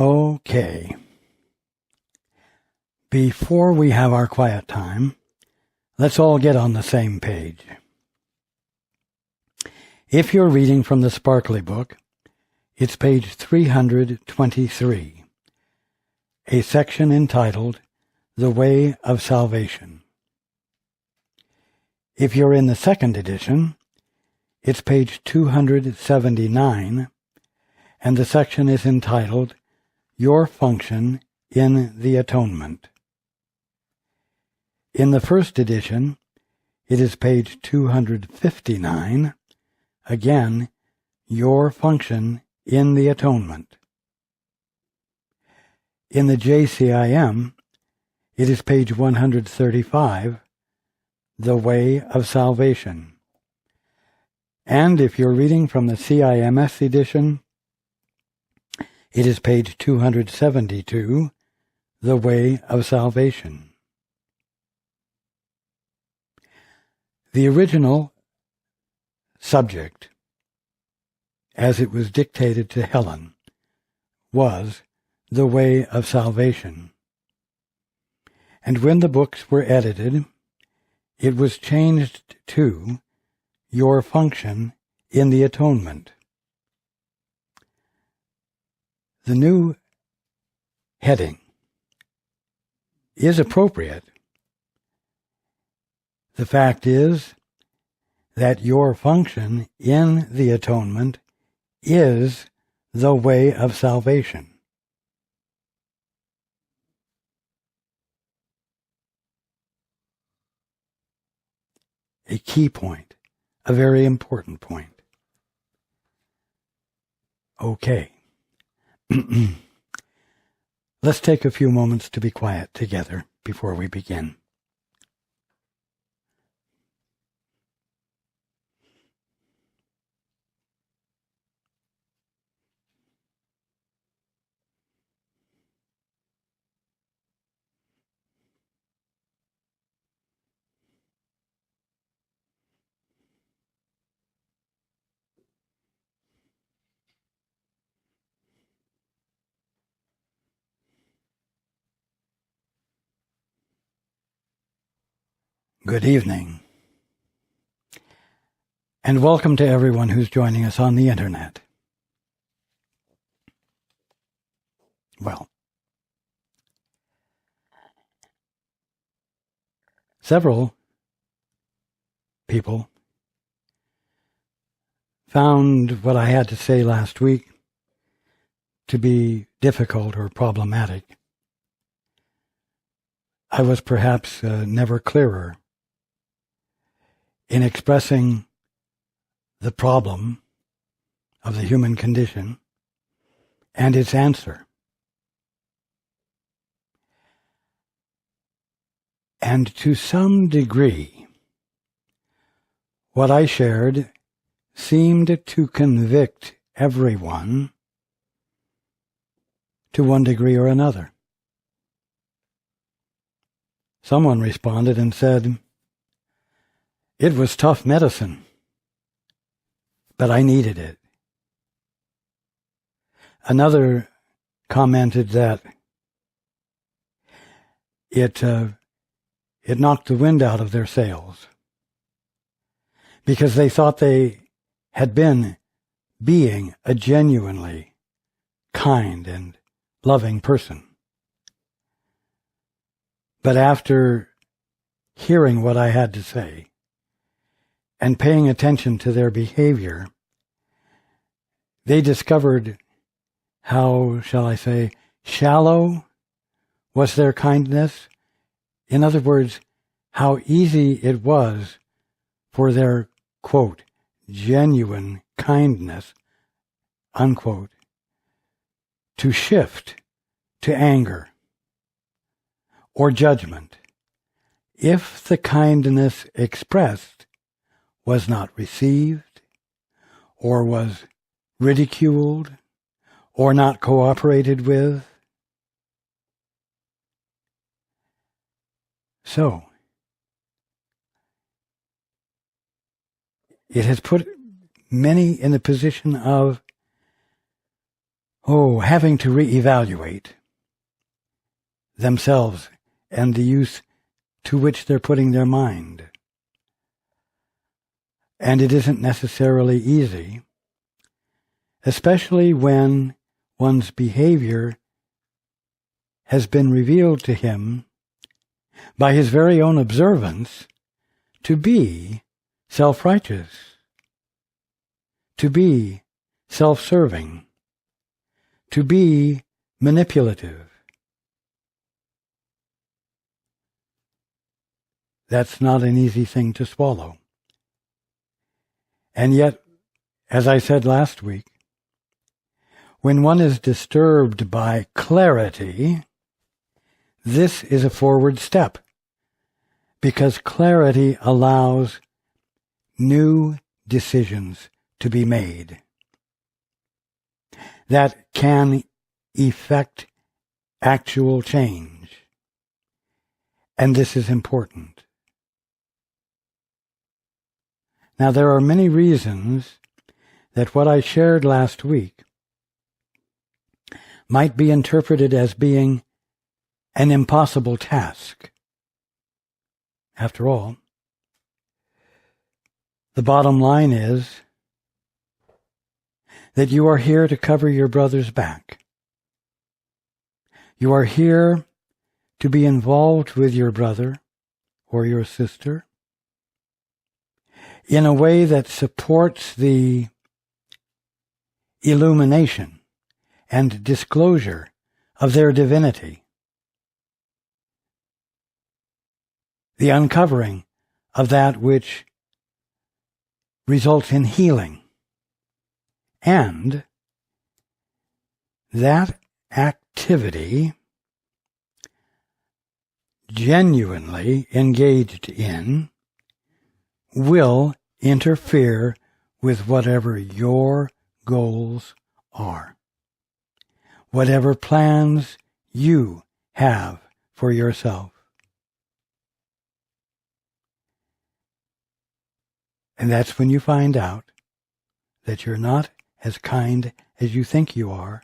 Okay. Before we have our quiet time, let's all get on the same page. If you're reading from the Sparkly book, it's page 323, a section entitled The Way of Salvation. If you're in the second edition, it's page 279, and the section is entitled Your Function in the Atonement. In the first edition, it is page 259, again, Your Function in the Atonement. In the JCIM, it is page 135, The Way of Salvation. And if you're reading from the CIMS edition, it is page 272, The Way of Salvation. The original subject, as it was dictated to Helen, was The Way of Salvation. And when the books were edited, it was changed to Your Function in the Atonement. The new heading is appropriate. The fact is that your function in the atonement is the way of salvation. A key point, a very important point. Okay. Let's take a few moments to be quiet together before we begin. Good evening, and welcome to everyone who's joining us on the internet. Well, several people found what I had to say last week to be difficult or problematic. I was perhaps never clearer in expressing the problem of the human condition and its answer. And to some degree, what I shared seemed to convict everyone to one degree or another. Someone responded and said, "It was tough medicine, but I needed it." Another commented that it knocked the wind out of their sails because they thought they had been being a genuinely kind and loving person. But after hearing what I had to say and paying attention to their behavior, they discovered how, shall I say, shallow was their kindness. In other words, how easy it was for their, quote, genuine kindness, unquote, to shift to anger or judgment if the kindness expressed was not received or was ridiculed or not cooperated with. So, it has put many in the position of having to reevaluate themselves and the use to which they're putting their mind. And it isn't necessarily easy, especially when one's behavior has been revealed to him by his very own observance to be self-righteous, to be self-serving, to be manipulative. That's not an easy thing to swallow. And yet, as I said last week, when one is disturbed by clarity, this is a forward step, because clarity allows new decisions to be made that can effect actual change. And this is important. Now, there are many reasons that what I shared last week might be interpreted as being an impossible task. After all, the bottom line is that you are here to cover your brother's back. You are here to be involved with your brother or your sister in a way that supports the illumination and disclosure of their divinity, the uncovering of that which results in healing, and that activity genuinely engaged in will interfere with whatever your goals are, whatever plans you have for yourself. And that's when you find out that you're not as kind as you think you are,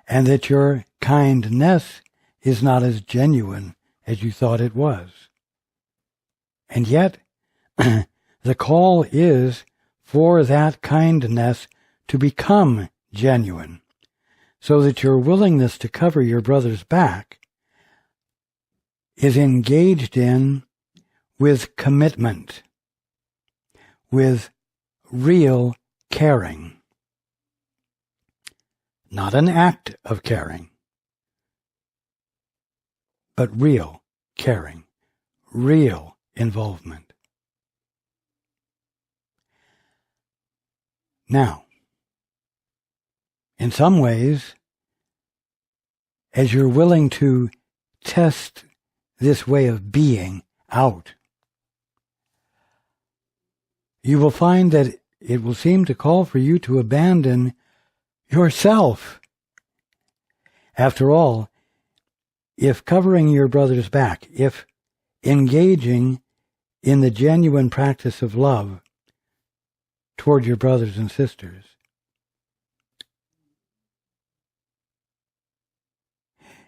and that your kindness is not as genuine as you thought it was. And yet, the call is for that kindness to become genuine, so that your willingness to cover your brother's back is engaged in with commitment, with real caring. Not an act of caring, but real caring, real involvement. Now, in some ways, as you're willing to test this way of being out, you will find that it will seem to call for you to abandon yourself. After all, if covering your brother's back, if engaging in the genuine practice of love toward your brothers and sisters,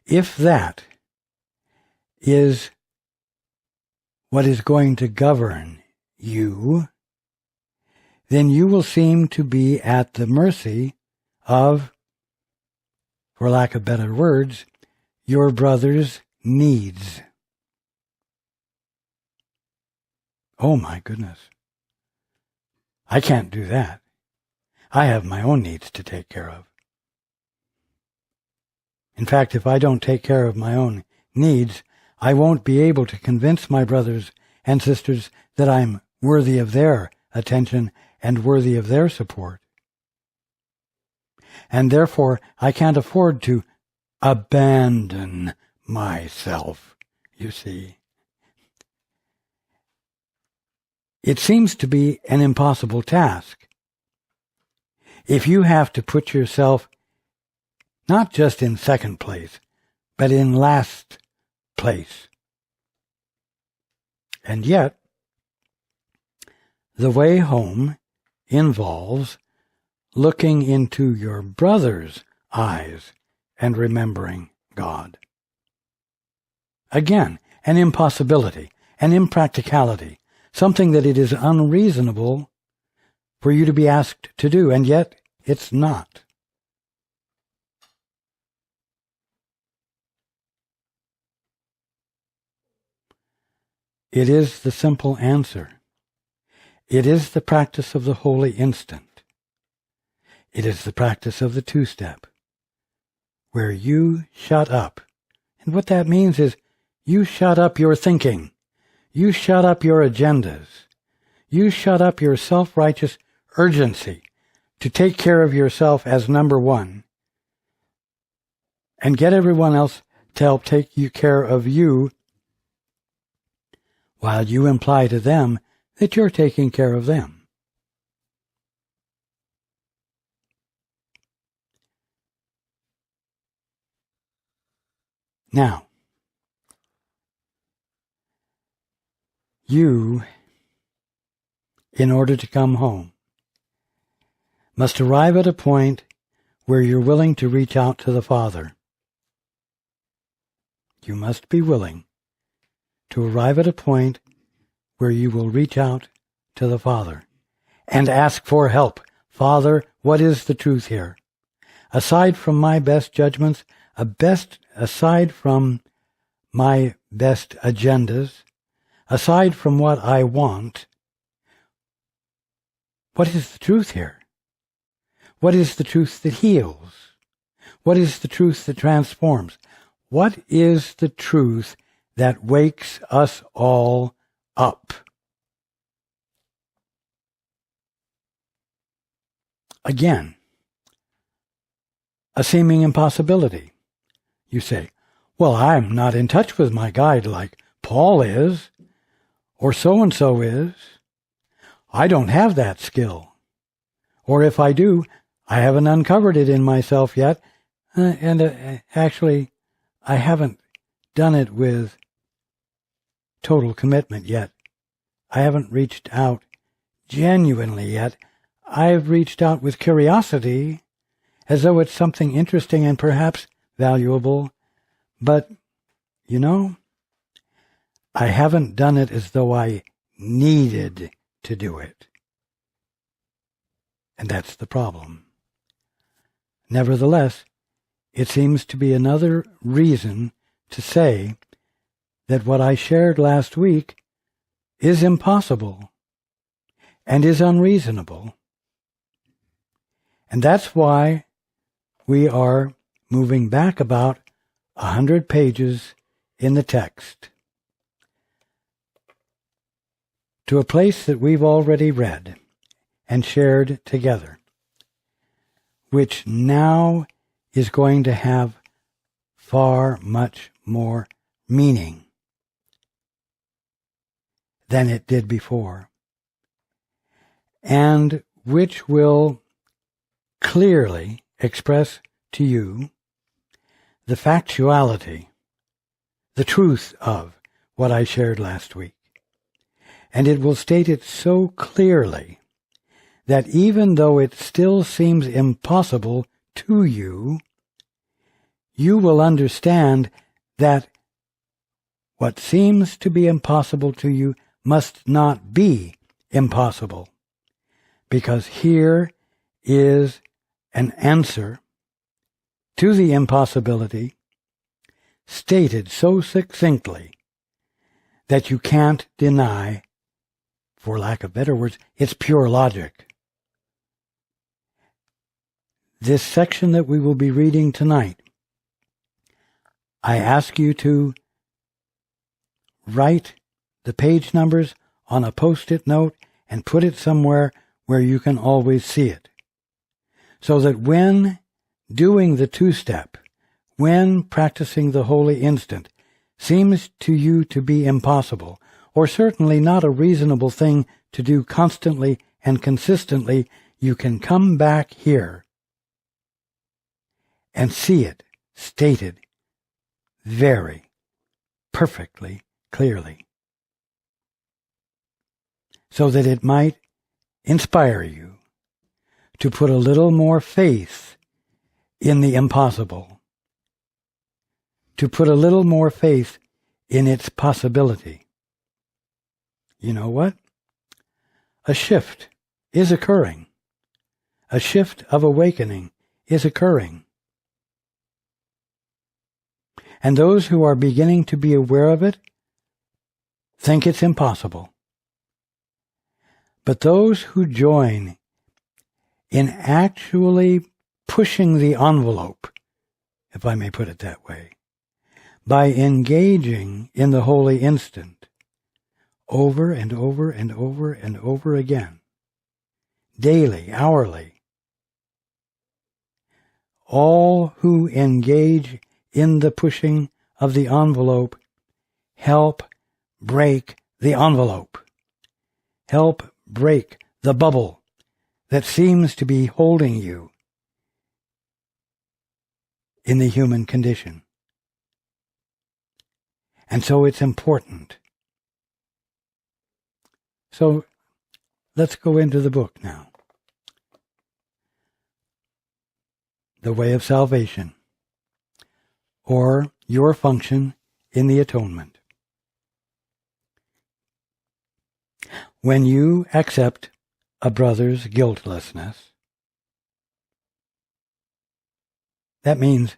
if that is what is going to govern you, then you will seem to be at the mercy of, for lack of better words, your brother's needs. Oh my goodness. I can't do that. I have my own needs to take care of. In fact, if I don't take care of my own needs, I won't be able to convince my brothers and sisters that I'm worthy of their attention and worthy of their support. And therefore, I can't afford to abandon myself, you see. It seems to be an impossible task. If you have to put yourself not just in second place, but in last place. And yet, the way home involves looking into your brother's eyes and remembering God. Again, an impossibility, an impracticality, something that it is unreasonable for you to be asked to do, and yet it's not. It is the simple answer. It is the practice of the holy instant. It is the practice of the two-step, where you shut up. And what that means is you shut up your thinking. You shut up your agendas. You shut up your self-righteous urgency to take care of yourself as number one, and get everyone else to help take care of you, while you imply to them that you're taking care of them. Now, you, in order to come home, must arrive at a point where you're willing to reach out to the Father. You must be willing to arrive at a point where you will reach out to the Father and ask for help. Father, what is the truth here? Aside from my best judgments, aside from my best agendas, aside from what I want, what is the truth here? What is the truth that heals? What is the truth that transforms? What is the truth that wakes us all up? Again, a seeming impossibility. You say, well, I'm not in touch with my guide like Paul is, or so-and-so is. I don't have that skill. Or if I do, I haven't uncovered it in myself yet, actually, I haven't done it with total commitment yet. I haven't reached out genuinely yet. I've reached out with curiosity, as though it's something interesting and perhaps valuable, but, I haven't done it as though I needed to do it. And that's the problem. Nevertheless, it seems to be another reason to say that what I shared last week is impossible and is unreasonable. And that's why we are moving back about 100 pages in the text to a place that we've already read and shared together, which now is going to have far much more meaning than it did before, and which will clearly express to you the factuality, the truth of what I shared last week. And it will state it so clearly that even though it still seems impossible to you, you will understand that what seems to be impossible to you must not be impossible, because here is an answer to the impossibility stated so succinctly that you can't deny, for lack of better words, it's pure logic. This section that we will be reading tonight, I ask you to write the page numbers on a post-it note and put it somewhere where you can always see it, so that when doing the two-step, when practicing the holy instant, seems to you to be impossible, or certainly not a reasonable thing to do constantly and consistently, you can come back here and see it stated very perfectly clearly, so that it might inspire you to put a little more faith in the impossible, to put a little more faith in its possibility. You know what? A shift is occurring. A shift of awakening is occurring. And those who are beginning to be aware of it think it's impossible. But those who join in actually pushing the envelope, if I may put it that way, by engaging in the holy instant over and over and over and over again, daily, hourly, all who engage in the pushing of the envelope help break the envelope, help break the bubble that seems to be holding you in the human condition. And so it's important. So let's go into the book now. The Way of Salvation, or Your Function in the Atonement. When you accept a brother's guiltlessness, that means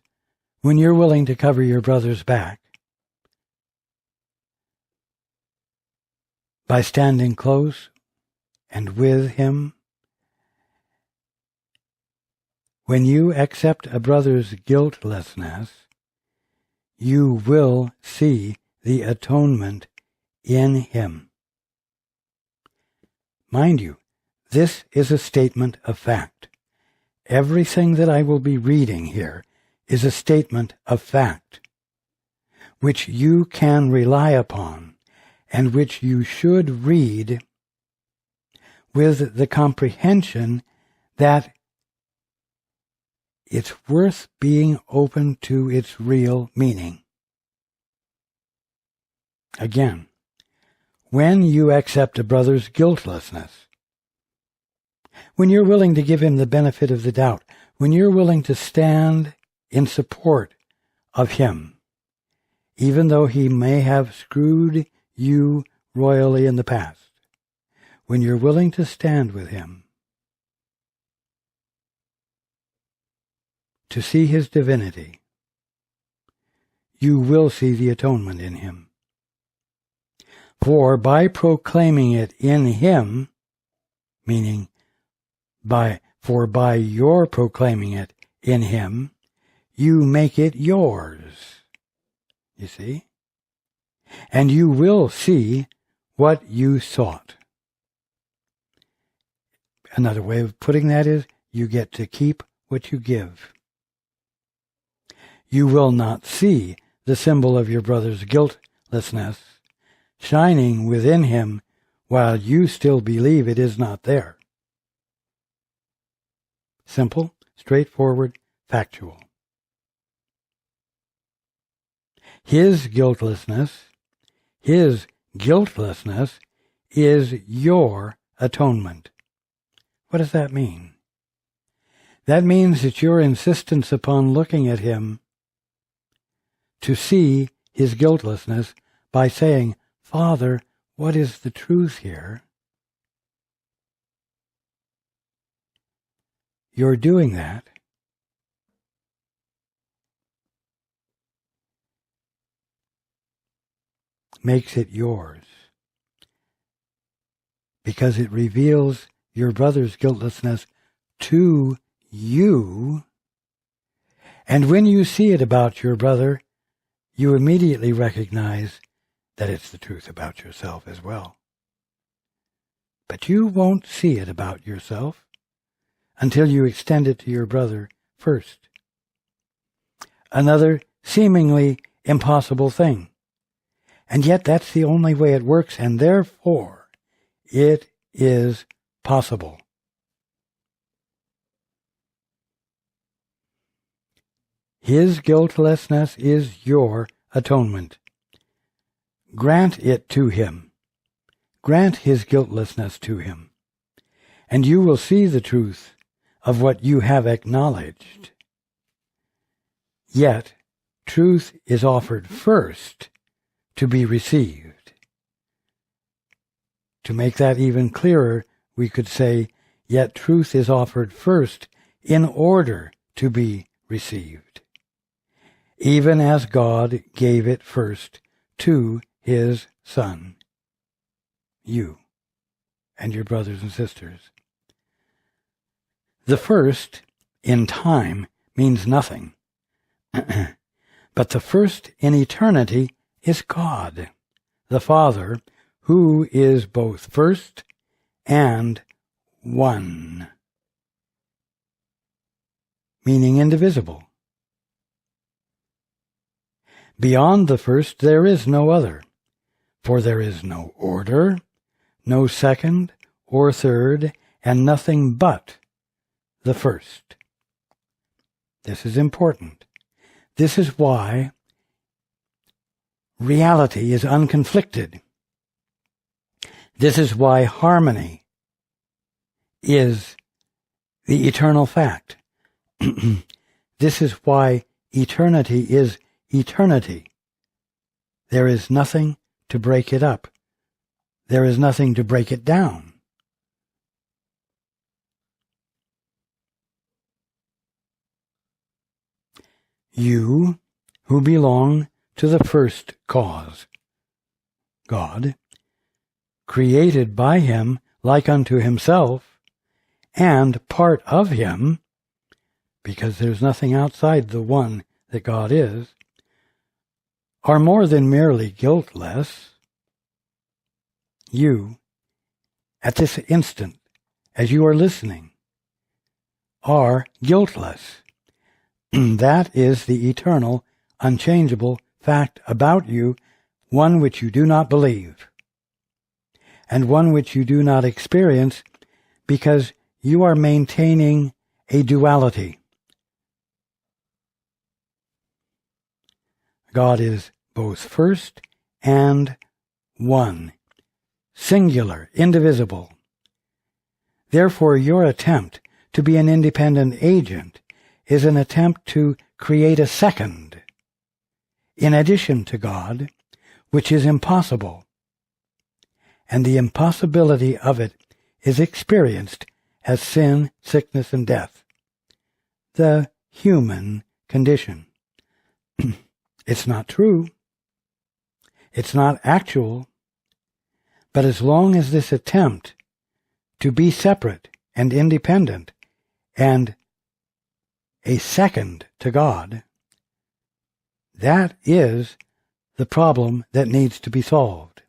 when you're willing to cover your brother's back by standing close and with him, when you accept a brother's guiltlessness, you will see the atonement in him. Mind you, this is a statement of fact. Everything that I will be reading here is a statement of fact, which you can rely upon and which you should read with the comprehension that it's worth being open to its real meaning. Again, when you accept a brother's guiltlessness, when you're willing to give him the benefit of the doubt, when you're willing to stand in support of him, even though he may have screwed you royally in the past, when you're willing to stand with him, to see his divinity, you will see the atonement in him. For by proclaiming it in him, meaning by your proclaiming it in him, you make it yours. You see? And you will see what you sought. Another way of putting that is, you get to keep what you give. You will not see the symbol of your brother's guiltlessness shining within him while you still believe it is not there. Simple, straightforward, factual. His guiltlessness is your atonement. What does that mean? That means that your insistence upon looking at him to see his guiltlessness by saying, Father, what is the truth here? You're doing that makes it yours, because it reveals your brother's guiltlessness to you, and when you see it about your brother, you immediately recognize that it's the truth about yourself as well. But you won't see it about yourself until you extend it to your brother first. Another seemingly impossible thing. And yet that's the only way it works, and therefore it is possible. His guiltlessness is your atonement. Grant it to him. Grant his guiltlessness to him, and you will see the truth of what you have acknowledged. Yet truth is offered first to be received. To make that even clearer, we could say, yet truth is offered first in order to be received, even as God gave it first to His Son, you and your brothers and sisters. The first in time means nothing, but the first in eternity is God, the Father, who is both first and one, meaning indivisible. Beyond the first there is no other, for there is no order, no second or third, and nothing but the first. This is important. This is why reality is unconflicted. This is why harmony is the eternal fact. This is why eternity is eternity. There is nothing to break it up. There is nothing to break it down. You who belong to the first cause, God, created by Him like unto Himself, and part of Him, because there's nothing outside the one that God is, are more than merely guiltless. You, at this instant, as you are listening, are guiltless. That is the eternal, unchangeable fact about you, one which you do not believe, and one which you do not experience because you are maintaining a duality. God is both first and one, singular, indivisible. Therefore, your attempt to be an independent agent is an attempt to create a second, in addition to God, which is impossible. And the impossibility of it is experienced as sin, sickness, and death, the human condition. It's not true. It's not actual. But as long as this attempt to be separate and independent and a second to God, that is the problem that needs to be solved.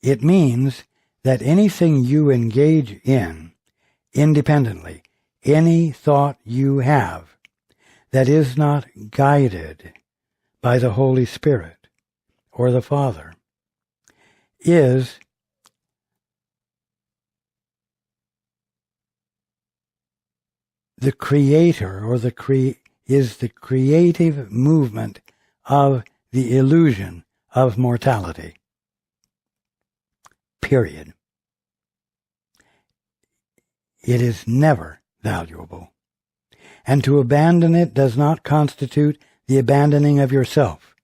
It means that anything you engage in independently, any thought you have that is not guided by the Holy Spirit or the Father, is the creator or is the creative movement of the illusion of mortality. Period. It is never valuable. And to abandon it does not constitute the abandoning of yourself,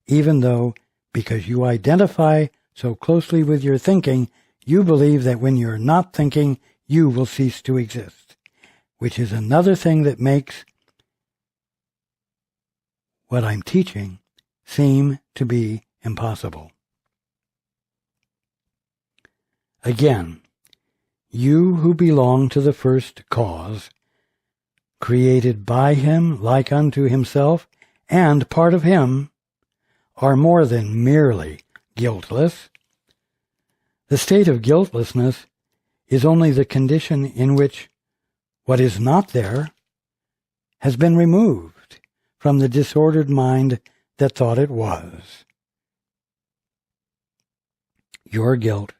even though, because you identify so closely with your thinking, you believe that when you're not thinking, you will cease to exist, which is another thing that makes what I'm teaching seem to be impossible. Again, you who belong to the first cause, created by Him like unto Himself, and part of Him, are more than merely guiltless. The state of guiltlessness is only the condition in which what is not there has been removed from the disordered mind that thought it was. Your guilt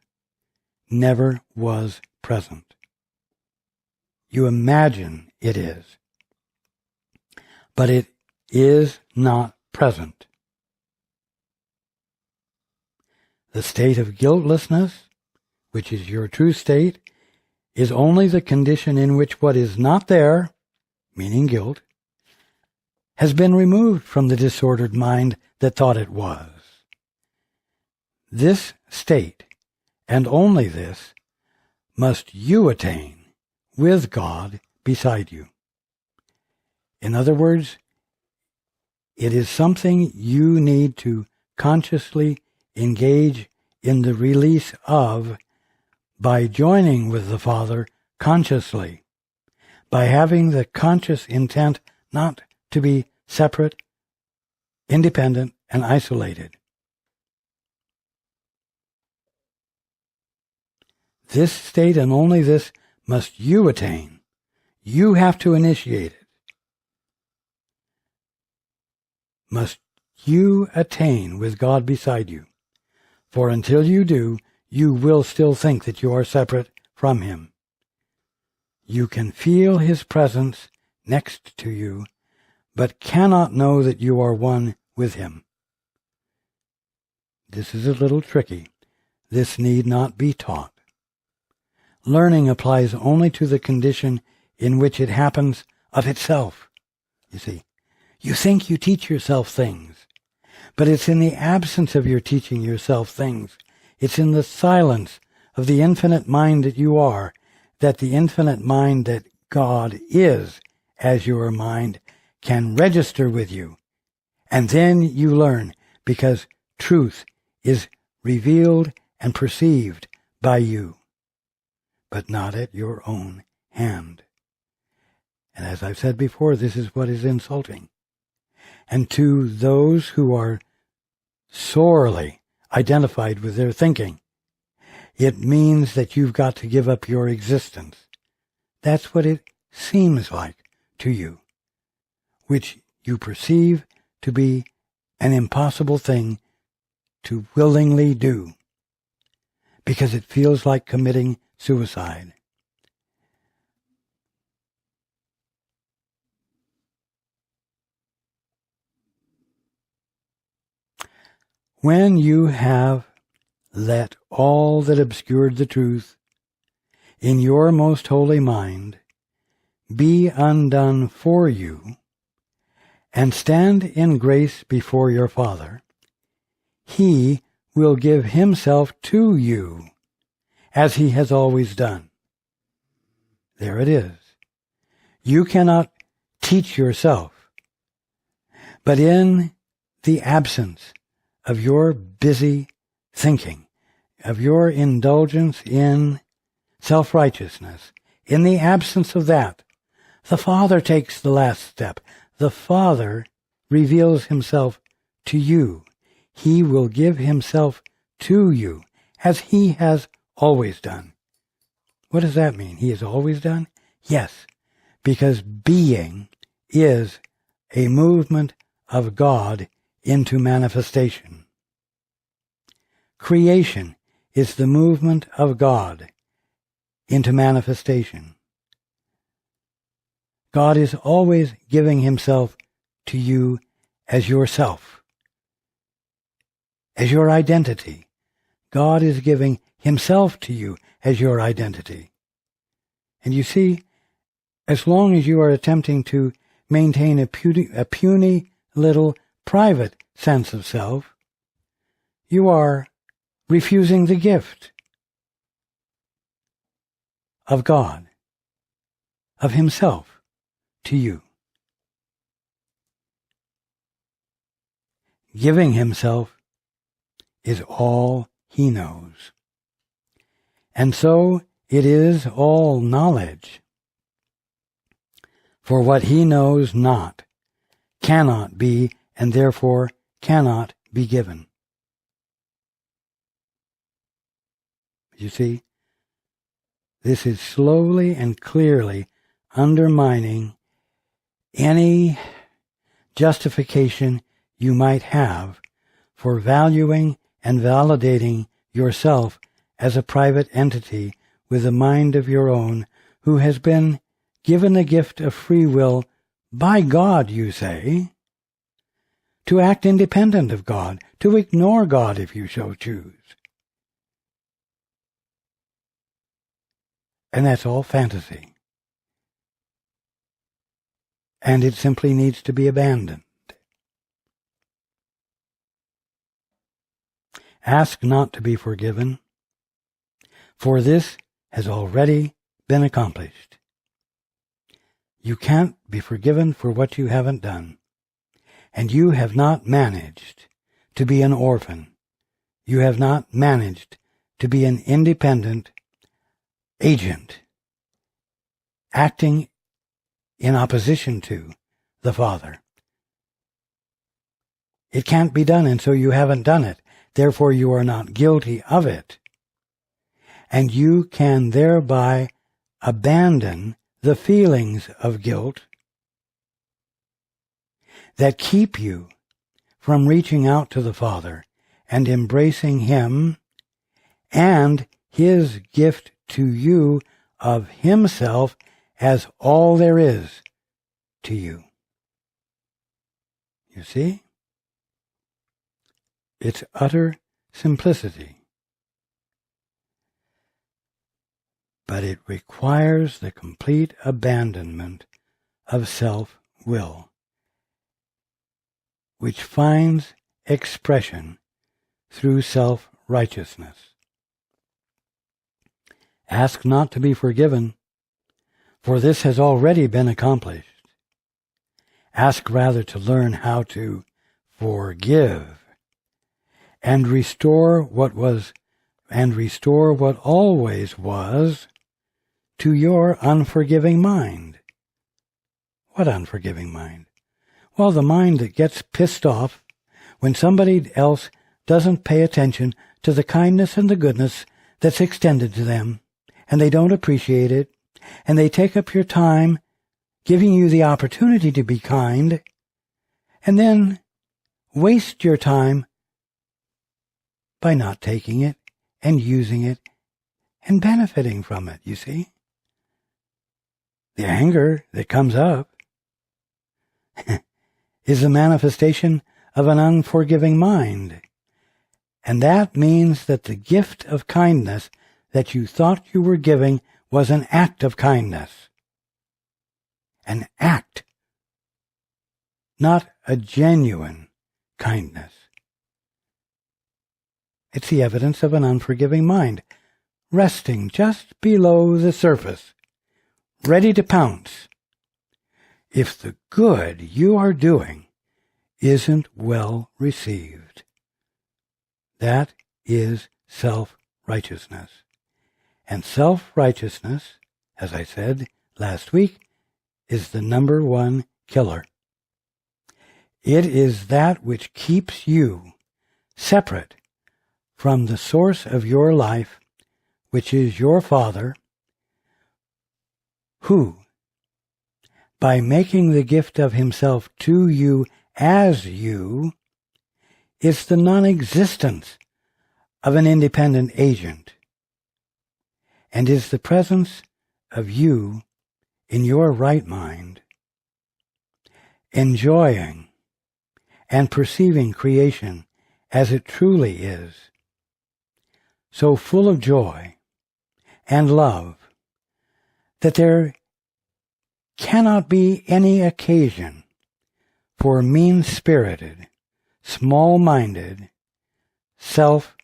never was present. You imagine it is, but it is not present. The state of guiltlessness, which is your true state, is only the condition in which what is not there, meaning guilt, has been removed from the disordered mind that thought it was. This state, and only this, must you attain with God beside you. In other words, it is something you need to consciously engage in the release of by joining with the Father consciously, by having the conscious intent not to be separate, independent, and isolated. This state and only this must you attain. You have to initiate it. Must you attain with God beside you. For until you do, you will still think that you are separate from Him. You can feel His presence next to you, but cannot know that you are one with Him. This is a little tricky. This need not be taught. Learning applies only to the condition in which it happens of itself. You see, you think you teach yourself things, but it's in the absence of your teaching yourself things. It's in the silence of the infinite mind that you are, that the infinite mind that God is as your mind can register with you. And then you learn, because truth is revealed and perceived by you, but not at your own hand. And as I've said before, this is what is insulting. And to those who are sorely identified with their thinking, it means that you've got to give up your existence. That's what it seems like to you, which you perceive to be an impossible thing to willingly do, because it feels like committing suicide. When you have let all that obscured the truth in your most holy mind be undone for you, and stand in grace before your Father, He will give Himself to you, as He has always done. There it is. You cannot teach yourself, but in the absence of your busy thinking, of your indulgence in self-righteousness, in the absence of that, the Father takes the last step. The Father reveals Himself to you. He will give Himself to you, as He has always done. What does that mean? He has always done? Yes, because being is a movement of God into manifestation. Creation is the movement of God into manifestation. God is always giving Himself to you as yourself, as your identity. God is giving Himself to you as your identity. And you see, as long as you are attempting to maintain a puny little private sense of self, you are refusing the gift of God, of Himself to you. Giving Himself is all He knows. And so it is all knowledge. For what He knows not cannot be, and therefore cannot be given. You see, this is slowly and clearly undermining any justification you might have for valuing and validating yourself as a private entity with a mind of your own, who has been given the gift of free will by God, you say, to act independent of God, to ignore God if you so choose. And that's all fantasy. and it simply needs to be abandoned. Ask not to be forgiven, for this has already been accomplished. You can't be forgiven for what you haven't done, and you have not managed to be an orphan. You have not managed to be an independent agent acting in opposition to the Father. It can't be done, and so you haven't done it. Therefore, you are not guilty of it. And you can thereby abandon the feelings of guilt that keep you from reaching out to the Father and embracing Him and His gift to you of Himself as all there is to you. You see? It's utter simplicity. But it requires the complete abandonment of self-will, which finds expression through self-righteousness. Ask not to be forgiven, for this has already been accomplished. Ask rather to learn how to forgive and restore what always was to your unforgiving mind. What unforgiving mind? Well, the mind that gets pissed off when somebody else doesn't pay attention to the kindness and the goodness that's extended to them, and they don't appreciate it, and they take up your time giving you the opportunity to be kind, and then waste your time by not taking it and using it and benefiting from it, you see? The anger that comes up is a manifestation of an unforgiving mind. And that means that the gift of kindness that you thought you were giving was an act of kindness. An act, not a genuine kindness. It's the evidence of an unforgiving mind, resting just below the surface, ready to pounce if the good you are doing isn't well received. That is self-righteousness. And self-righteousness, as I said last week, is the number one killer. It is that which keeps you separate from the source of your life, which is your Father, who, by making the gift of Himself to you as you, is the non-existence of an independent agent, and is the presence of you in your right mind, enjoying and perceiving creation as it truly is, so full of joy and love that there cannot be any occasion for mean-spirited, small-minded, self-interest,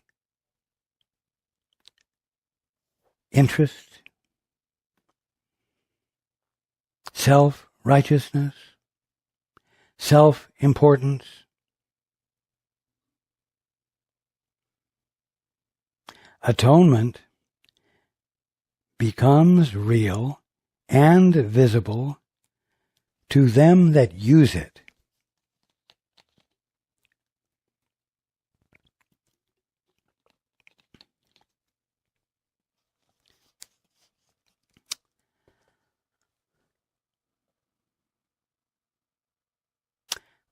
self-righteousness, self-importance. Atonement becomes real and visible to them that use it.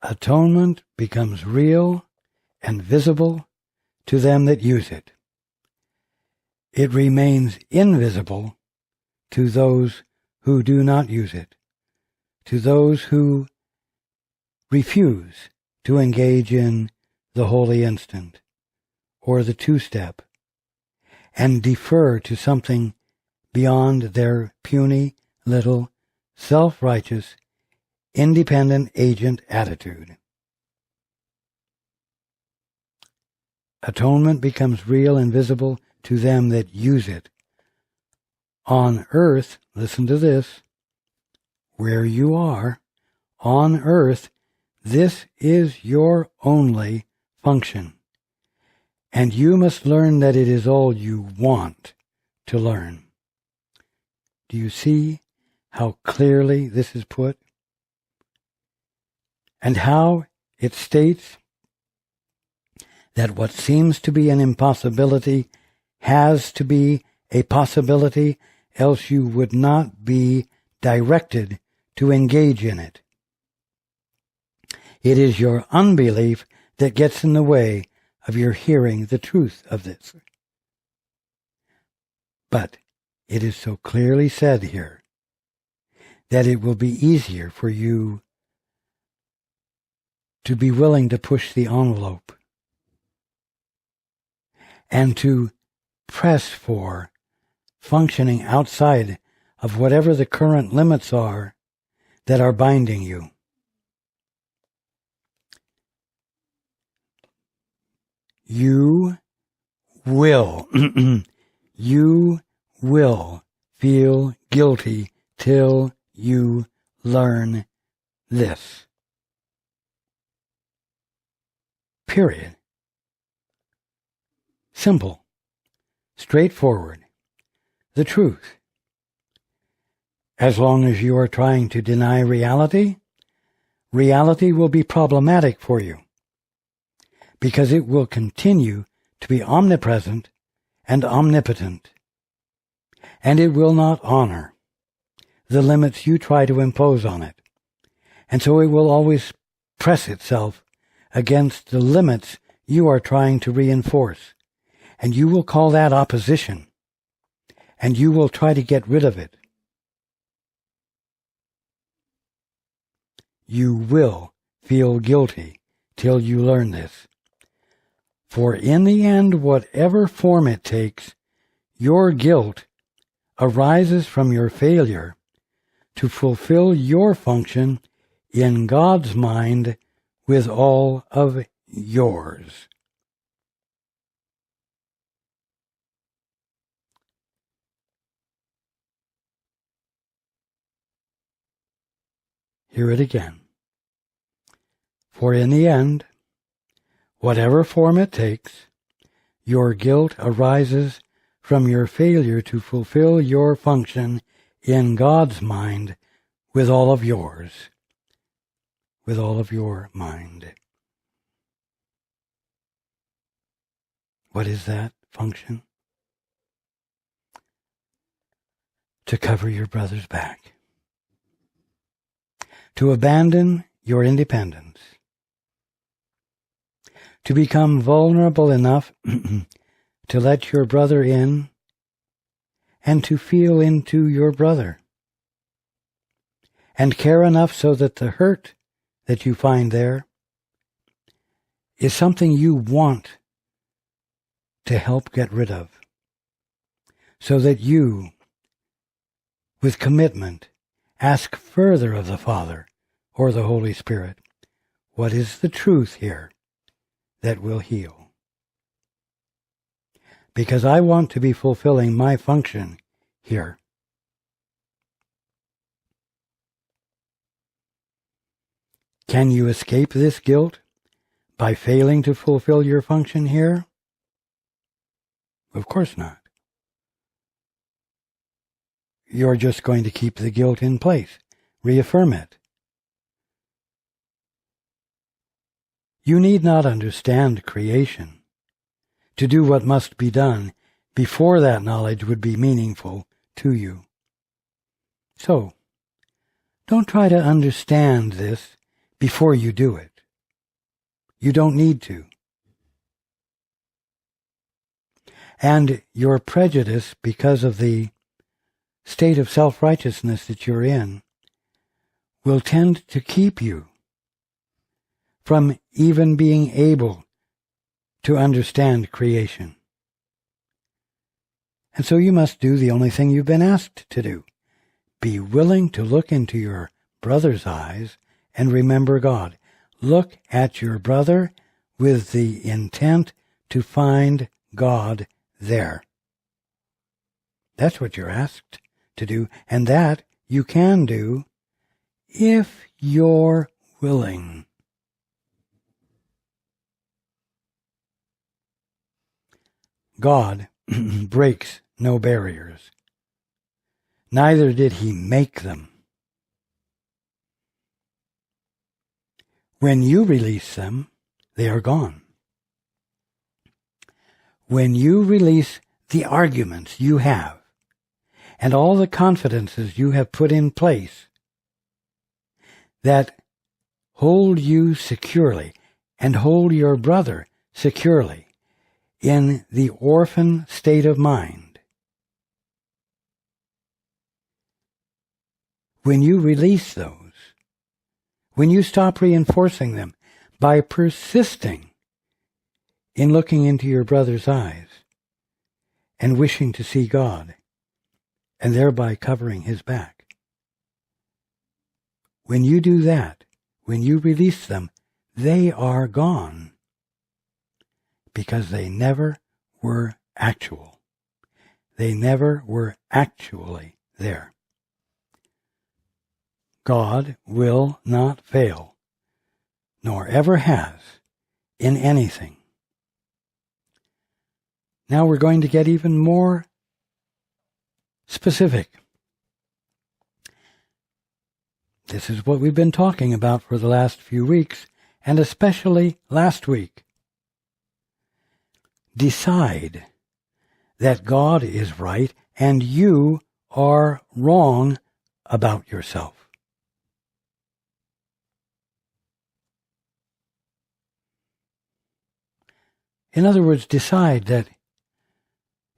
Atonement becomes real and visible to them that use it. It remains invisible to those who do not use it, to those who refuse to engage in the holy instant or the two-step and defer to something beyond their puny, little, self-righteous, independent agent attitude. Atonement becomes real and visible to them that use it. On earth, listen to this, where you are, on earth, this is your only function. And you must learn that it is all you want to learn. Do you see how clearly this is put? And how it states that what seems to be an impossibility has to be a possibility, else you would not be directed to engage in it. It is your unbelief that gets in the way of your hearing the truth of this. But it is so clearly said here that it will be easier for you to be willing to push the envelope and to press for functioning outside of whatever the current limits are that are binding you. You will, you will feel guilty till you learn this. Period. Simple. Straightforward. The truth. As long as you are trying to deny reality, reality will be problematic for you, because it will continue to be omnipresent and omnipotent, and it will not honor the limits you try to impose on it, and so it will always press itself against the limits you are trying to reinforce, and you will call that opposition, and you will try to get rid of it. You will feel guilty till you learn this. For in the end, whatever form it takes, your guilt arises from your failure to fulfill your function in God's mind with all of yours. Hear it again. For in the end, whatever form it takes, your guilt arises from your failure to fulfill your function in God's mind with all of yours, with all of your mind. What is that function? To cover your brother's back. To abandon your independence. To become vulnerable enough to let your brother in and to feel into your brother. And care enough so that the hurt that you find there is something you want to help get rid of. So that you, with commitment, ask further of the Father or the Holy Spirit, what is the truth here that will heal? Because I want to be fulfilling my function here. Can you escape this guilt by failing to fulfill your function here? Of course not. You're just going to keep the guilt in place. Reaffirm it. You need not understand creation to do what must be done before that knowledge would be meaningful to you. So, don't try to understand this before you do it. You don't need to. And your prejudice, because of the state of self-righteousness that you're in, will tend to keep you from even being able to understand creation. And so you must do the only thing you've been asked to do. Be willing to look into your brother's eyes and remember God. Look at your brother with the intent to find God there. That's what you're asked to do, and that you can do if you're willing. God breaks no barriers. Neither did he make them. When you release them, they are gone. When you release the arguments you have and all the confidences you have put in place that hold you securely and hold your brother securely in the orphan state of mind, when you release those, when you stop reinforcing them by persisting in looking into your brother's eyes and wishing to see God, and thereby covering his back. When you do that, when you release them, they are gone, because they never were actual. They never were actually there. God will not fail, nor ever has, in anything. Now we're going to get even more specific. This is what we've been talking about for the last few weeks, and especially last week. Decide that God is right and you are wrong about yourself. In other words, decide that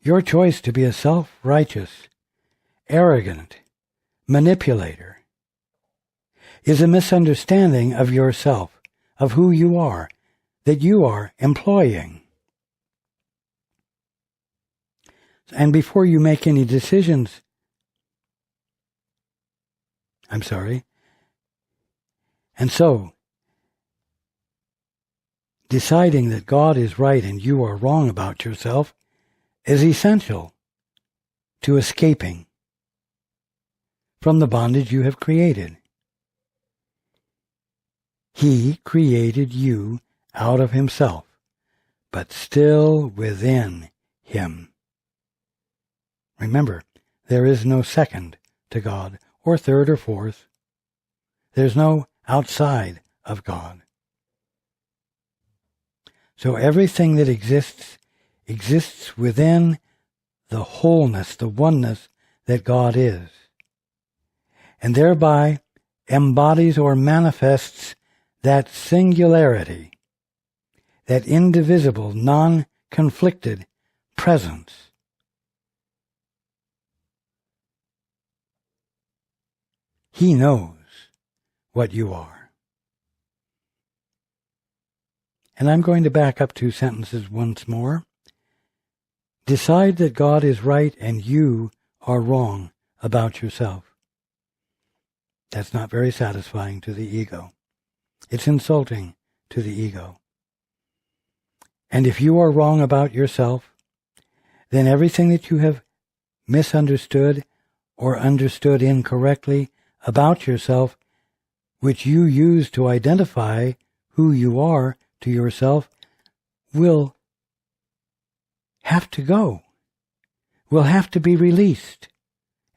your choice to be a self-righteous, arrogant manipulator is a misunderstanding of yourself, of who you are, that you are employing. And before you make any decisions, and so, deciding that God is right and you are wrong about yourself is essential to escaping from the bondage you have created. He created you out of himself, but still within him. Remember, there is no second to God, or third or fourth. There's no outside of God. So everything that exists within the wholeness, the oneness that God is, and thereby embodies or manifests that singularity, that indivisible, non-conflicted presence. He knows what you are. And I'm going to back up 2 sentences once more. Decide that God is right and you are wrong about yourself. That's not very satisfying to the ego. It's insulting to the ego. And if you are wrong about yourself, then everything that you have misunderstood or understood incorrectly about yourself, which you use to identify who you are to yourself, will have to go, will have to be released.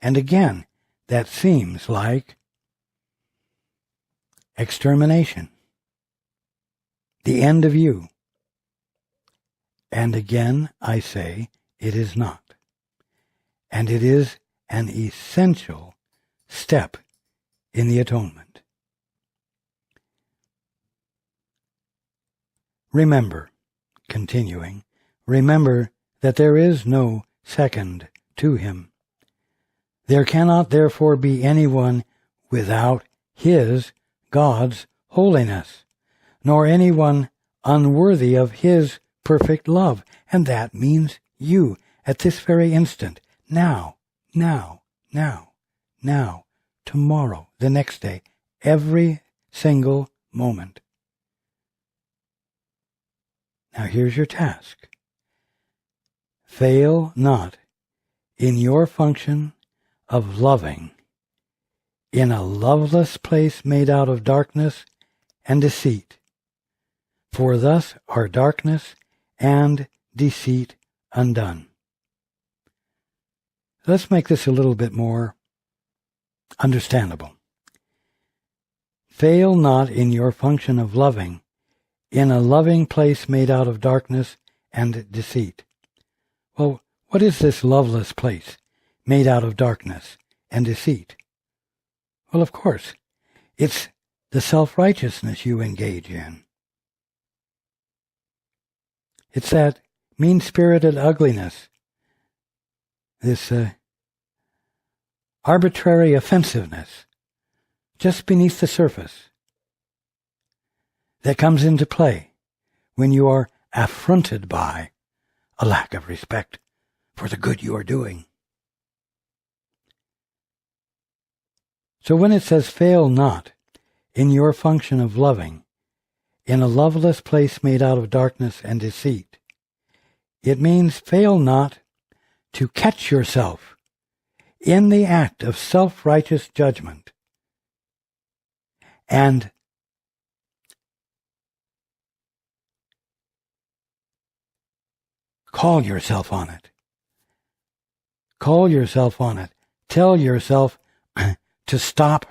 And again, that seems like extermination, the end of you. And again, I say, it is not. And it is an essential step in the atonement. Remember, continuing, remember that there is no second to him. There cannot therefore be anyone without his, God's, holiness, nor anyone unworthy of his perfect love. And that means you, at this very instant, now, tomorrow, the next day, every single moment. Now here's your task. Fail not in your function of loving in a loveless place made out of darkness and deceit, for thus are darkness and deceit undone. Let's make this a little bit more understandable. Fail not in your function of loving in a loving place made out of darkness and deceit. Well, what is this loveless place made out of darkness and deceit? Well, of course, it's the self-righteousness you engage in. It's that mean-spirited ugliness, this arbitrary offensiveness just beneath the surface that comes into play when you are affronted by a lack of respect for the good you are doing. So when it says, fail not in your function of loving in a loveless place made out of darkness and deceit, it means fail not to catch yourself in the act of self-righteous judgment and call yourself on it. Call yourself on it. Tell yourself to stop,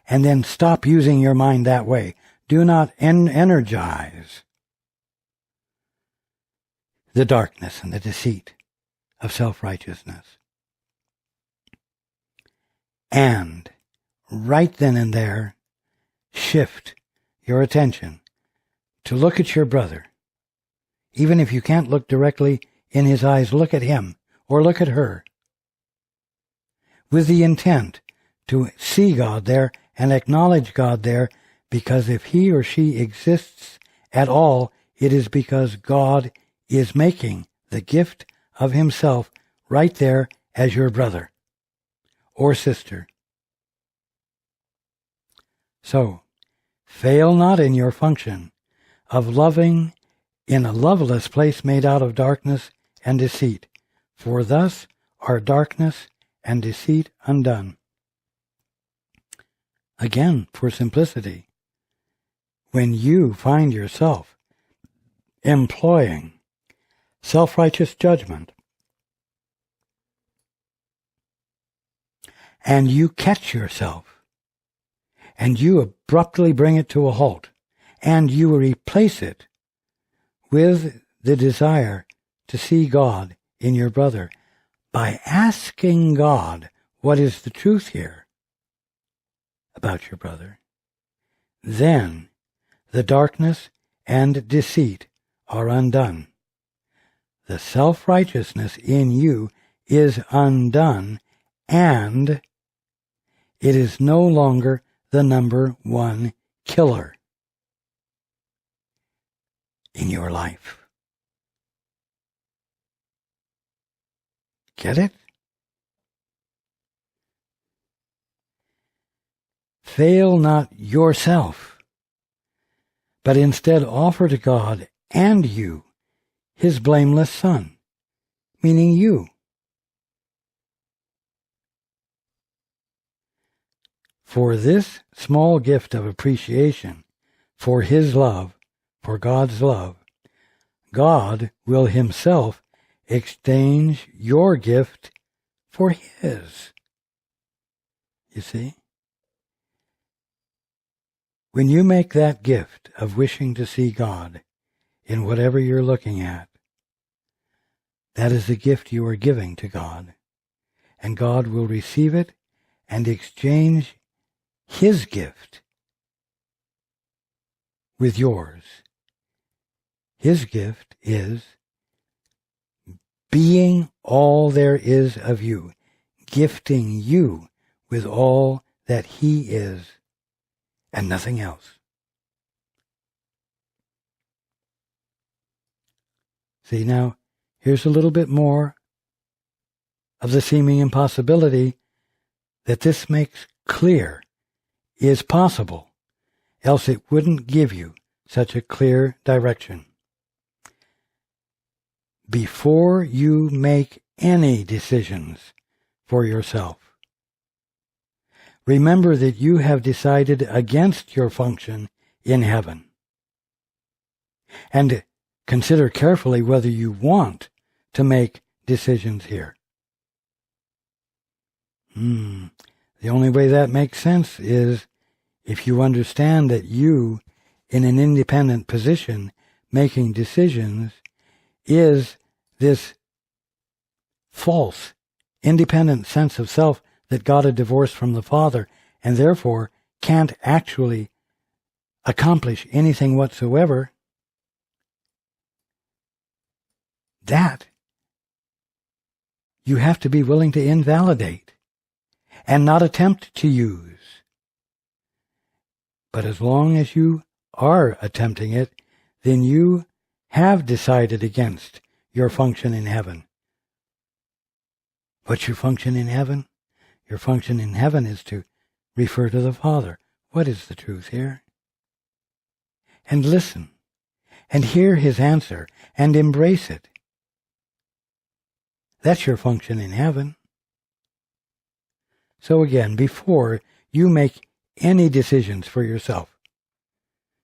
and then stop using your mind that way. Do not energize the darkness and the deceit of self-righteousness. And right then and there, shift your attention to look at your brother. Even if you can't look directly in his eyes, look at him or look at her with the intent to see God there and acknowledge God there, because if he or she exists at all, it is because God is making the gift of himself right there as your brother or sister. So, fail not in your function of loving in a loveless place made out of darkness and deceit, for thus are darkness and deceit undone. Again, for simplicity, when you find yourself employing self-righteous judgment and you catch yourself and you abruptly bring it to a halt and you replace it with the desire to see God in your brother by asking God what is the truth here about your brother, then the darkness and deceit are undone. The self-righteousness in you is undone, and it is no longer the number one killer in your life. Get it? Fail not yourself, but instead offer to God and you his blameless Son, meaning you. For this small gift of appreciation for his love, for God's love, God will himself exchange your gift for his. You see? When you make that gift of wishing to see God in whatever you're looking at, that is the gift you are giving to God, and God will receive it and exchange his gift with yours. His gift is being all there is of you, gifting you with all that he is and nothing else. See, now, here's a little bit more of the seeming impossibility that this makes clear is possible else it wouldn't give you such a clear direction. Before you make any decisions for yourself, remember that you have decided against your function in heaven. And consider carefully whether you want to make decisions here. The only way that makes sense is if you understand that you, in an independent position, making decisions, is this false, independent sense of self that got a divorce from the Father and therefore can't actually accomplish anything whatsoever. That you have to be willing to invalidate and not attempt to use. But as long as you are attempting it, then you have decided against your function in heaven. What's your function in heaven? Your function in heaven is to refer to the Father. What is the truth here? And listen, and hear his answer, and embrace it. That's your function in heaven. So again, before you make any decisions for yourself,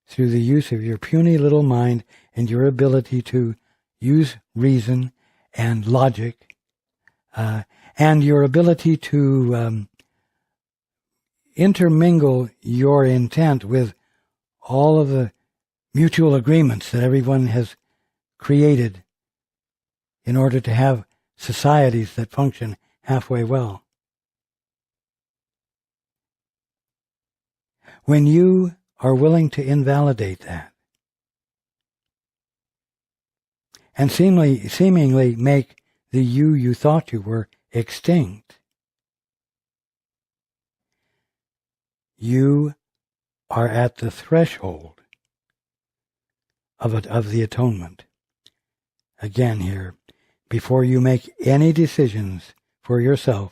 through the use of your puny little mind and your ability to use reason and logic, and your ability to intermingle your intent with all of the mutual agreements that everyone has created in order to have societies that function halfway well. When you are willing to invalidate that and seemingly make the you thought you were extinct, you are at the threshold of the atonement. Again here, before you make any decisions for yourself,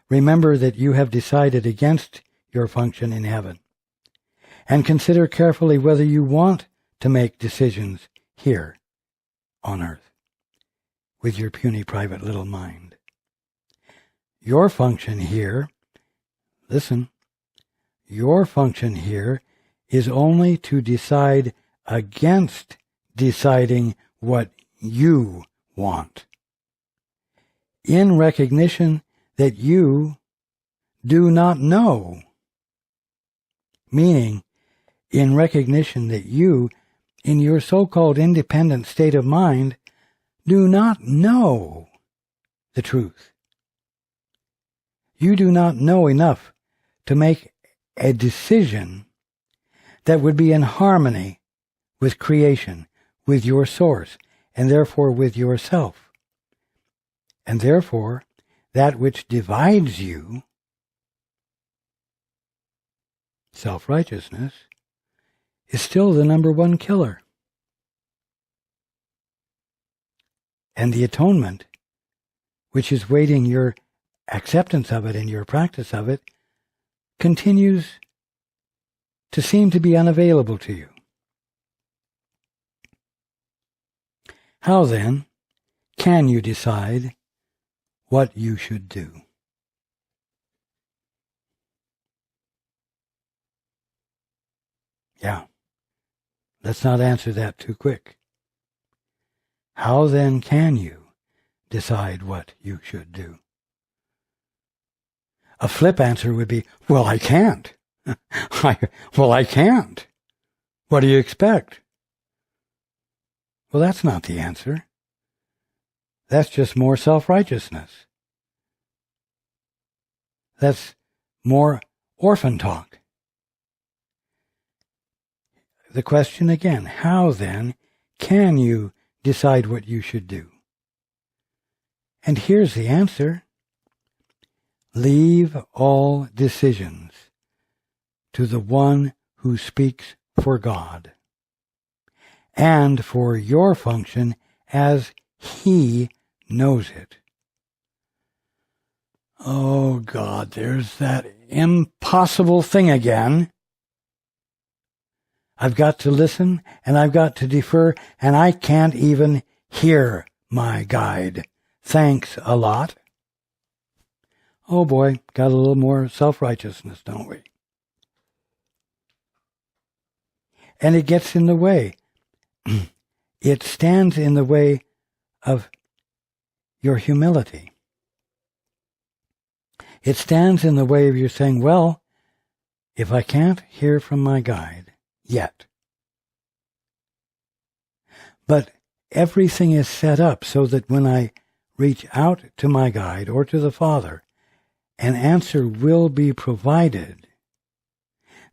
remember that you have decided against your function in heaven, and consider carefully whether you want to make decisions here on earth with your puny private little mind. Your function here, listen, your function here is only to decide against deciding what you want, in recognition that you do not know, meaning in recognition that you, in your so-called independent state of mind, do not know the truth. You do not know enough to make a decision that would be in harmony with creation, with your source, and therefore with yourself. And therefore, that which divides you, self-righteousness, is still the number one killer. And the atonement, which is waiting your acceptance of it and your practice of it, continues to seem to be unavailable to you. How then can you decide what you should do? Yeah, let's not answer that too quick. How then can you decide what you should do? A flip answer would be, well, I can't. I can't. What do you expect? Well, that's not the answer. That's just more self-righteousness. That's more orphan talk. The question again, how then can you decide what you should do? And here's the answer. Leave all decisions to the one who speaks for God and for your function as he knows it. Oh God, there's that impossible thing again. I've got to listen, and I've got to defer, and I can't even hear my guide. Thanks a lot. Oh boy, got a little more self-righteousness, don't we? And it gets in the way. It stands in the way of your humility. It stands in the way of you saying, well, if I can't hear from my guide yet, but everything is set up so that when I reach out to my guide or to the Father, an answer will be provided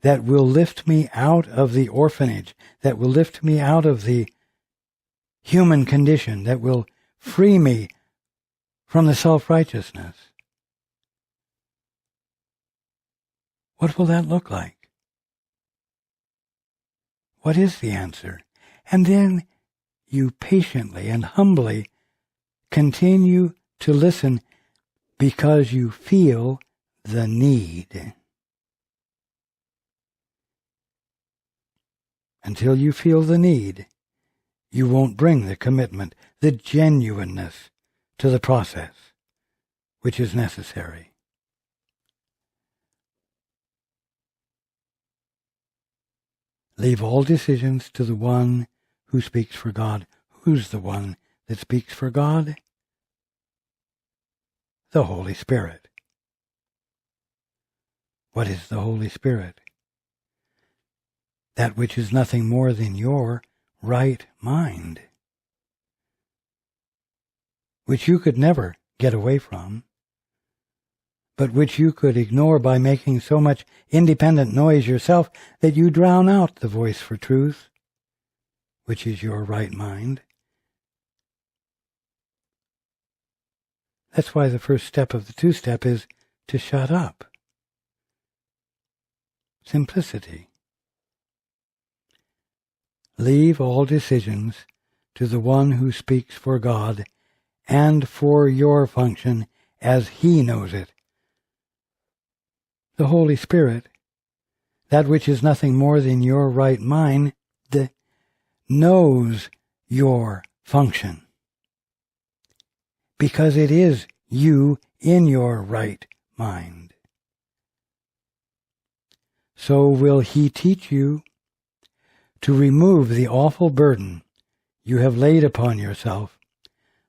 that will lift me out of the orphanage, that will lift me out of the human condition, that will free me from the self-righteousness. What will that look like? What is the answer? And then you patiently and humbly continue to listen because you feel the need. Until you feel the need, you won't bring the commitment, the genuineness to the process, which is necessary. Leave all decisions to the one who speaks for God. Who's the one that speaks for God? The Holy Spirit. What is the Holy Spirit? That which is nothing more than your right mind, which you could never get away from, but which you could ignore by making so much independent noise yourself that you drown out the voice for truth, which is your right mind. That's why the first step of the two-step is to shut up. Simplicity. Leave all decisions to the one who speaks for God and for your function as He knows it. The Holy Spirit, that which is nothing more than your right mind, knows your function, because it is you in your right mind. So will He teach you to remove the awful burden you have laid upon yourself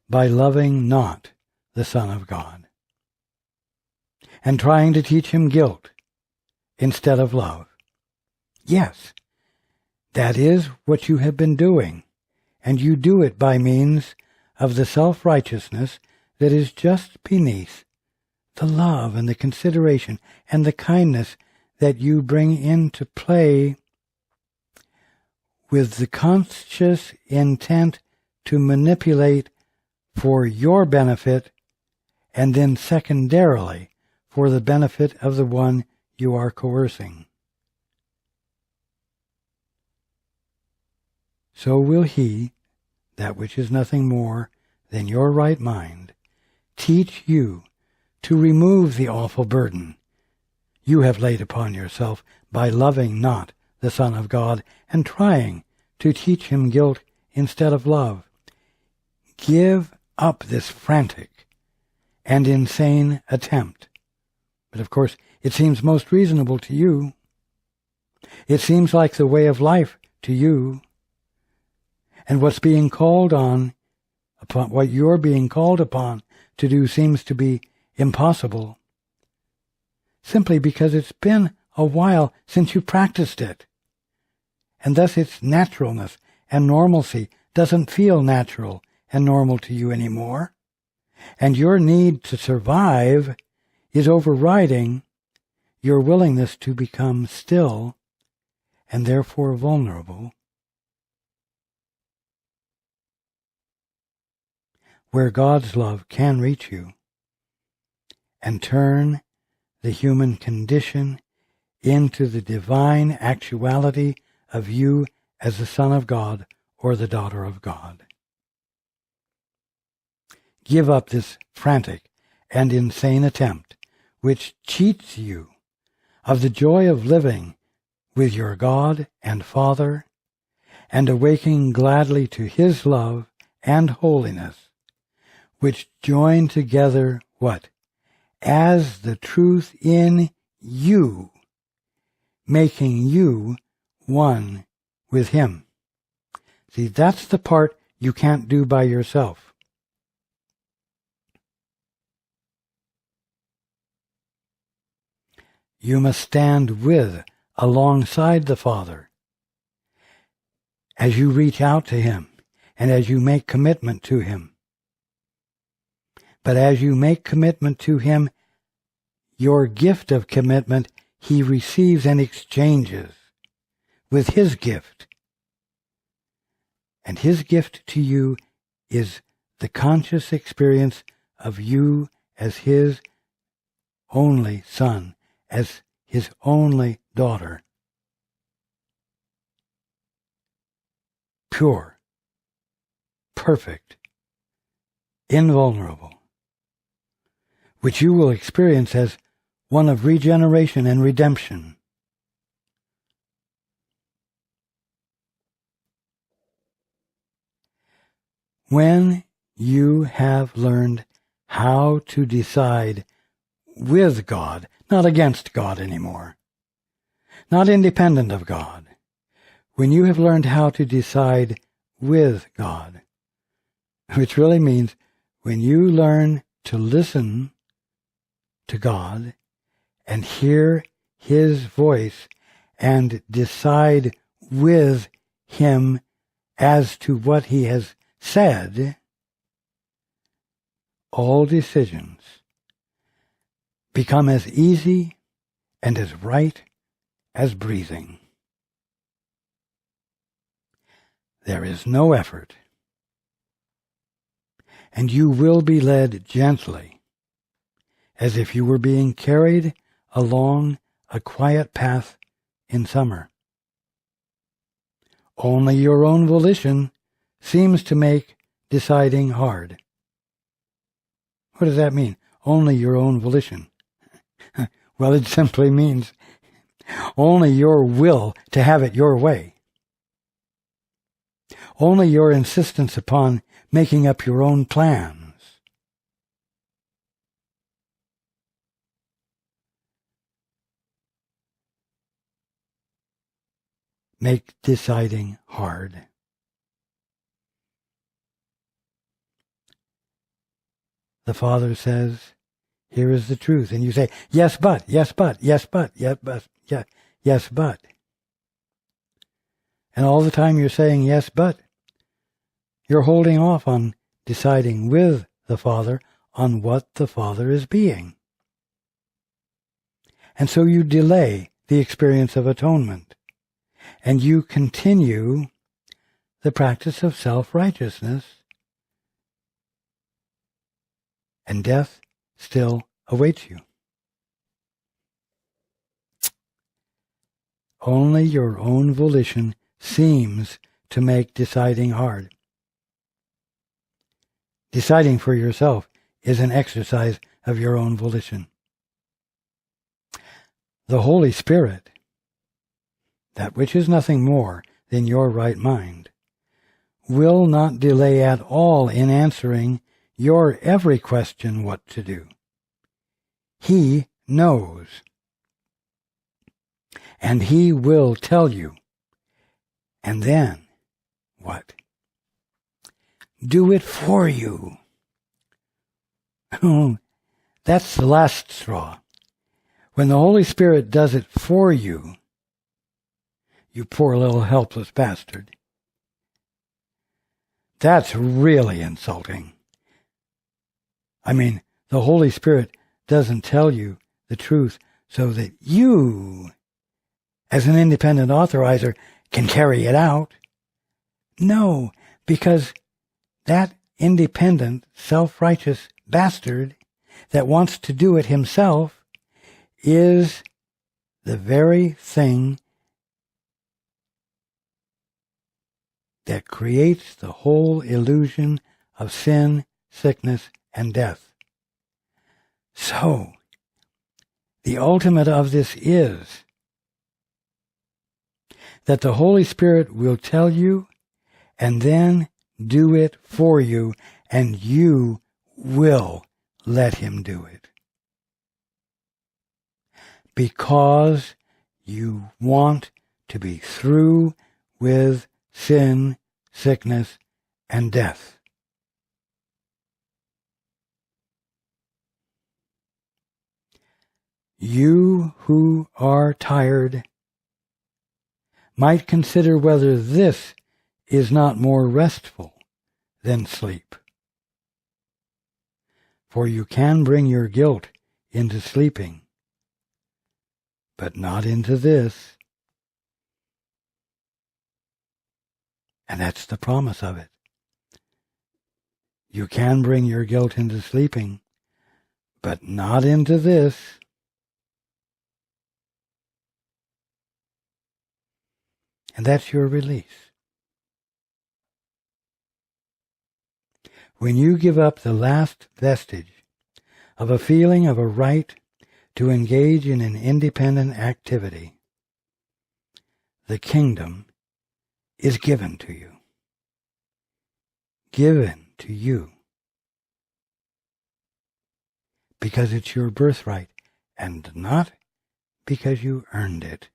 by loving not the Son of God, and trying to teach Him guilt instead of love. Yes, that is what you have been doing, and you do it by means of the self-righteousness that is just beneath the love and the consideration and the kindness that you bring into play with the conscious intent to manipulate for your benefit and then secondarily for the benefit of the one you are coercing. So will He, that which is nothing more than your right mind, teach you to remove the awful burden you have laid upon yourself by loving not the Son of God and trying to teach Him guilt instead of love. Give up this frantic and insane attempt. But of course, it seems most reasonable to you. It seems like the way of life to you. And what's being called on, upon what you're being called upon to do seems to be impossible, simply because it's been a while since you practiced it. And thus its naturalness and normalcy doesn't feel natural and normal to you anymore. And your need to survive is overriding your willingness to become still and therefore vulnerable. Where God's love can reach you and turn the human condition into the divine actuality of you as the Son of God or the daughter of God. Give up this frantic and insane attempt, which cheats you of the joy of living with your God and Father, and awaking gladly to His love and holiness, which join together what? As the truth in you, making you one with Him. See, that's the part you can't do by yourself. You must stand alongside the Father as you reach out to Him and as you make commitment to Him. But as you make commitment to Him, your gift of commitment He receives and exchanges with His gift. And His gift to you is the conscious experience of you as His only son, as His only daughter. Pure, perfect, invulnerable, which you will experience as one of regeneration and redemption. When you have learned how to decide with God, not against God anymore, not independent of God, when you have learned how to decide with God, which really means when you learn to listen to God and hear His voice and decide with Him as to what He has said, all decisions become as easy and as right as breathing. There is no effort, and you will be led gently, as if you were being carried along a quiet path in summer. Only your own volition seems to make deciding hard. What does that mean? Only your own volition. Well, it simply means only your will to have it your way. Only your insistence upon making up your own plans. Make deciding hard. The Father says, here is the truth. And you say, yes, but, yes, but, yes, but, yes, but, yes, but. And all the time you're saying yes, but, you're holding off on deciding with the Father on what the Father is being. And so you delay the experience of atonement, and you continue the practice of self-righteousness, and death still awaits you. Only your own volition seems to make deciding hard. Deciding for yourself is an exercise of your own volition. The Holy Spirit, that which is nothing more than your right mind, will not delay at all in answering your every question what to do. He knows. And He will tell you. And then, what? Do it for you. Oh, that's the last straw. When the Holy Spirit does it for you, you poor little helpless bastard, that's really insulting. I mean, the Holy Spirit doesn't tell you the truth so that you, as an independent authorizer, can carry it out. No, because that independent, self-righteous bastard that wants to do it himself is the very thing that creates the whole illusion of sin, sickness, and death. So, the ultimate of this is that the Holy Spirit will tell you and then do it for you, and you will let Him do it. Because you want to be through with sin, sickness, and death. You who are tired might consider whether this is not more restful than sleep. For you can bring your guilt into sleeping, but not into this. And that's the promise of it. You can bring your guilt into sleeping, but not into this. And that's your release. When you give up the last vestige of a feeling of a right to engage in an independent activity, the kingdom is given to you. Given to you. Because it's your birthright, and not because you earned it.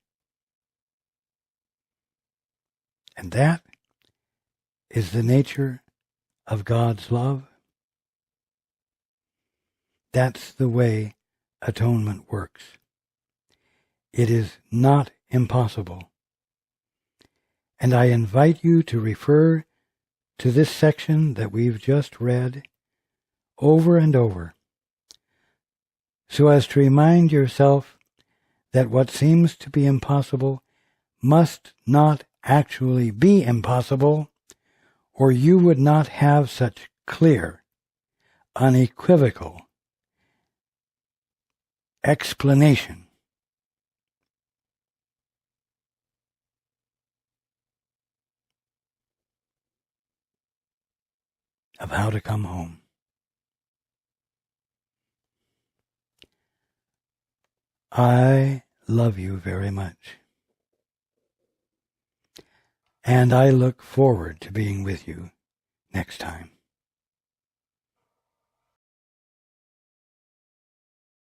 And that is the nature of God's love. That's the way atonement works. It is not impossible. And I invite you to refer to this section that we've just read over and over, so as to remind yourself that what seems to be impossible must not actually be impossible, or you would not have such clear, unequivocal explanation of how to come home. I love you very much. And I look forward to being with you next time.